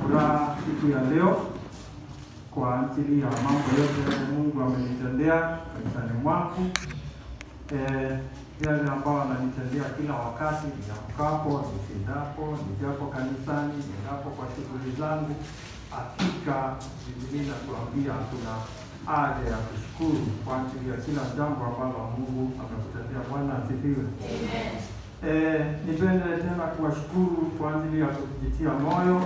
furaha siku ya leo kwa ajili ya mambo yote Mungu amenitendea maishani mwangu. Yale ambao ananitendea kila wakati, niamkapo, nishindapo, nijapo kanisani, nijapo kwa shughuli zangu. Hakika Biblia inatuambia kuna haja ya kushukuru kwa ajili ya kila jambo ambalo Mungu amekutendea. Bwana asifiwe. Amen. Nipende tena kuwashukuru kwa ajili ya kujitia moyo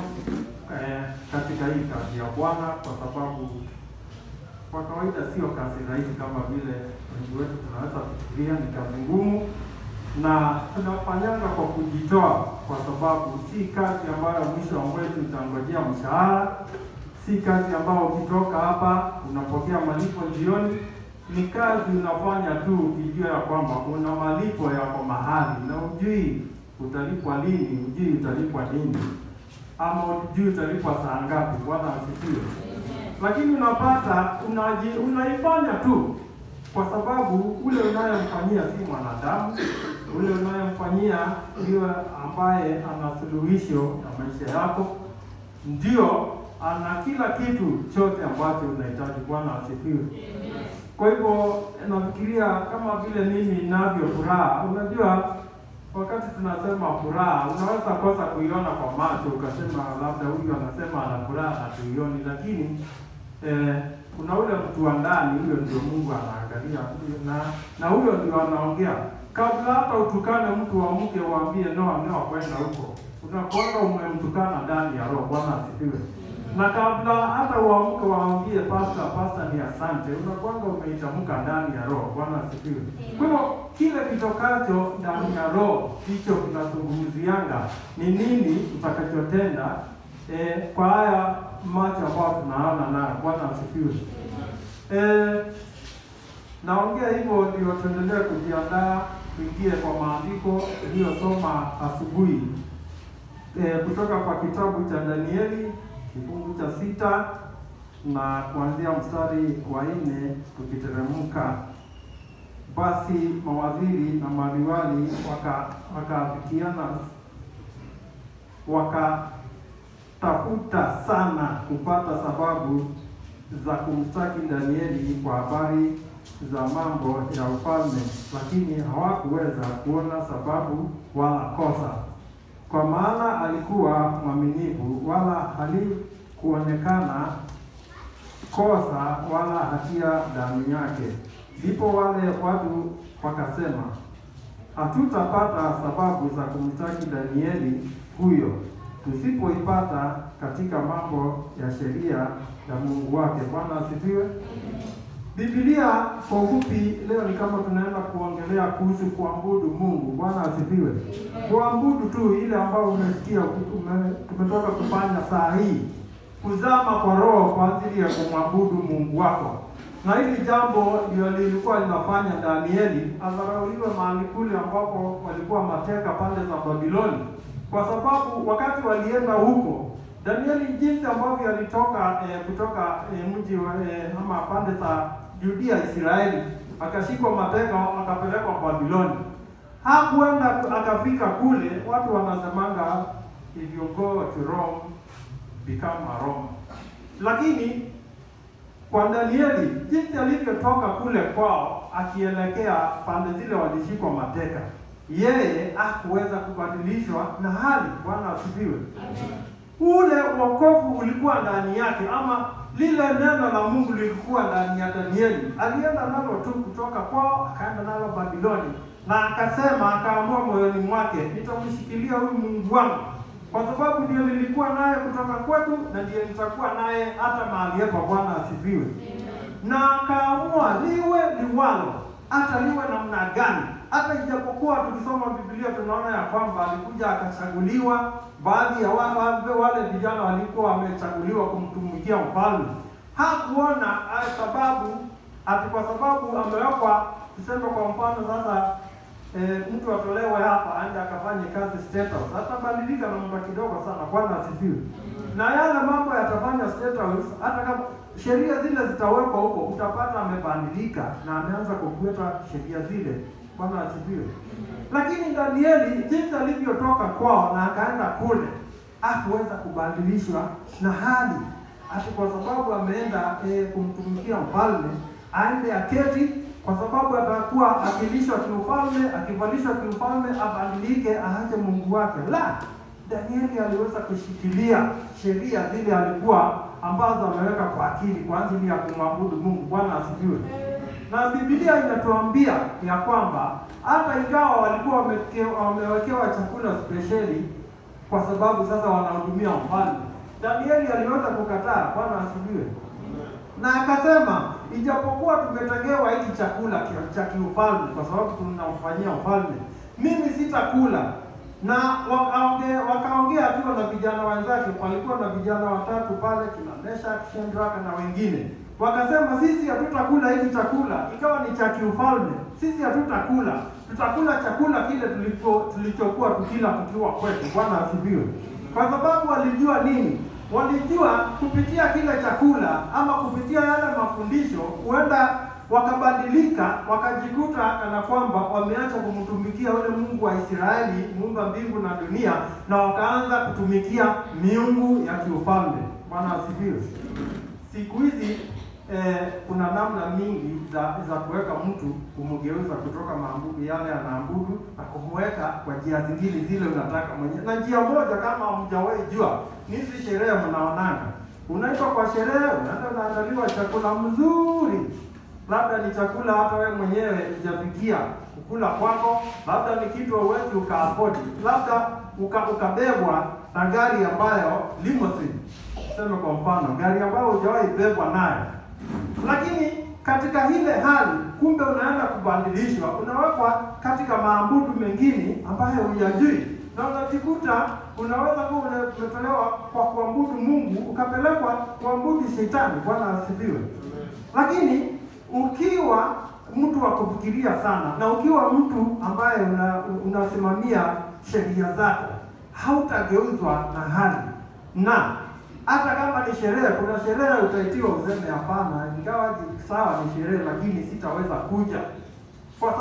katika hii kazi ya Bwana, kwa sababu kwa kawaida sio kazi rahisi kama vile wengi wetu tunaweza kufikiria. Ni kazi ngumu na tunafanyanga kwa kujitoa, kwa sababu si kazi ambayo mwisho wa mwezi utangojea mshahara, si kazi ambayo ukitoka hapa unapokea malipo jioni. Ni kazi unafanya tu ukijua ya kwamba kuna malipo yako mahali, na ujui utalipwa lini, ujui utalipwa nini, ama ujui utalipwa saa ngapi. Bwana asifiwe. Lakini unapata unaifanya tu kwa sababu ule unayemfanyia si mwanadamu, ule unayemfanyia ndio ambaye ana suluhisho ya maisha yako, ndio ana kila kitu chote ambacho unahitaji. Bwana asifiwe. Kwa hivyo nafikiria kama vile mimi ninavyo furaha. Unajua, wakati tunasema furaha, unaweza kosa kuiona kwa macho ukasema labda huyu anasema ana furaha na tuioni, lakini kuna ule mtu wa ndani, huyo ndio Mungu anaangalia, na huyo ndio anaongea. Kabla hata utukane mtu wa mke uambie no kwenda huko, unakuanga umemtukana ndani ya roho. Bwana asifiwe. Na kabla hata uamke waambie pastor ni asante, unakuanga umeitamka ndani ya roho. Bwana asifiwe. Kwa hivyo kile kitokacho ndani ya roho hicho kinazungumzianga ni nini utakachotenda kwa haya macho ambayo tunaona nayo. Bwana asifiwe. Naongea hivyo ndio tuendelee kujiandaa kuingie kwa maandiko iliyosoma asubuhi kutoka kwa kitabu cha Danieli kifungu cha 6 na kuanzia mstari wa 4 tukiteremka. Basi mawaziri na maliwali wakaafikiana wakatafuta sana kupata sababu za kumshtaki Danieli kwa habari za mambo ya ufalme, lakini hawakuweza kuona sababu wala kosa, kwa maana alikuwa mwaminifu, wala halikuonekana kosa wala hatia ndani yake. Ndipo wale watu wakasema, hatutapata sababu za kumshtaki Danieli huyo tusipoipata katika mambo ya sheria ya Mungu wake. Bwana asifiwe. Biblia kwa ufupi leo ni kama tunaenda kuongelea kuhusu kuabudu Mungu. Bwana asifiwe. Kuabudu tu ile ambayo umesikia tumetoka kufanya saa hii, kuzama kwa roho kwa ajili ya kumwabudu Mungu wako. Na hili jambo ndio lilikuwa linafanya Danieli adharauliwe mahali kule ambapo walikuwa mateka pande za Babiloni, kwa sababu wakati walienda huko Danieli jinsi ambavyo alitoka kutoka mji ama pande za Judea Israeli, akashikwa mateka akapelekwa Babiloni. Hakuenda akafika kule, watu wanasemanga if you go to Rome become a Rome. Lakini kwa Danieli jinsi alivyotoka kule kwao akielekea pande zile walishikwa mateka, yeye hakuweza kubadilishwa na hali. Bwana asifiwe. Ule wokovu ulikuwa ndani yake, ama lile neno la Mungu lilikuwa ndani ya Danieli. Alienda nalo tu kutoka kwao akaenda nalo Babiloni, na akasema, akaamua moyoni mwake, nitamshikilia huyu Mungu wangu, kwa sababu ndio nilikuwa naye kutoka kwetu na ndio nitakuwa naye hata mahali hapa. Bwana asifiwe. Na akaamua liwe liwalo, hata liwe namna gani. Hata ijapokuwa tukisoma Biblia tunaona ya kwamba alikuja akachaguliwa, baadhi ya wale vijana walikuwa wamechaguliwa kumtumikia mfalme. Hakuona sababu ati kwa sababu amewekwa, tuseme kwa mfano sasa mtu atolewe hapa aende akafanye kazi State House, atabadilika na muda kidogo sana. Bwana asifiwe. Na yale mambo yatafanya State House, hata kama sheria zile zitawekwa huko, utapata amebadilika na ameanza kufuata sheria zile. Bwana asifiwe. Lakini Danieli jinsi alivyotoka kwao na akaenda kule, hakuweza kubadilishwa na hali, ati kwa sababu ameenda kumtumikia mfalme aende aketi, kwa sababu atakuwa akilishwa kiufalme, akivalishwa kiufalme, abadilike aache Mungu wake. La, Danieli aliweza kushikilia sheria zile alikuwa ambazo ameweka kwa akili kwa ajili ya kumwabudu Mungu. Bwana asifiwe. Na Biblia inatuambia ya kwamba hata ingawa walikuwa wamewekewa chakula spesheli kwa sababu sasa wanahudumia mfalme, Danieli aliweza kukataa. Bwana asifiwe. Na akasema, ijapokuwa tumetengewa hiki chakula cha kiufalme kwa sababu tunamfanyia mfalme, mimi sitakula. Na wakaongea tu na vijana wenzake, walikuwa na vijana watatu pale, kina Meshach, Shadraka na wengine. Wakasema, sisi hatutakula hiki chakula, ikawa ni cha kiufalme. Sisi hatutakula, tutakula chakula kile tulichokuwa tukila tukiwa kwetu. Bwana asifiwe. Kwa sababu walijua nini? Walijua kupitia kile chakula ama kupitia yale mafundisho huenda wakabadilika, wakajikuta kana kwamba wameacha kumtumikia yule Mungu wa Israeli, muumba mbingu na dunia, na wakaanza kutumikia miungu ya kiufalme. Bwana asifiwe. Siku hizi kuna namna mingi za kuweka mtu, kumgeuza kutoka maabudu yale anaabudu na kumweka kwa njia zingine zile unataka mwenyewe. Na njia moja, kama hamjawahi jua, ni hizi sherehe mnaonanga. Unaitwa kwa sherehe, unaenda unaandaliwa chakula mzuri. Labda ni chakula hata wewe mwenyewe hujafikia kukula kwako, labda ni kitu huwezi ukaafodi, labda ukabebwa na gari ambayo limousine, sema kwa mfano, gari ambayo hujawahi bebwa nayo. Lakini katika ile hali, kumbe unaenda kubadilishwa, unawekwa katika maabudu mengine ambayo hujajui, na unajikuta unaweza kuwa umetolewa kwa kuabudu Mungu ukapelekwa kuabudu shetani. Bwana asifiwe. Lakini ukiwa mtu wa kufikiria sana, na ukiwa mtu ambaye unasimamia sheria zako, hautageuzwa na hali. Na hata kama ni sherehe, kuna sherehe utaitiwa useme hapana, ingawa sawa ni sherehe, lakini sitaweza kuja.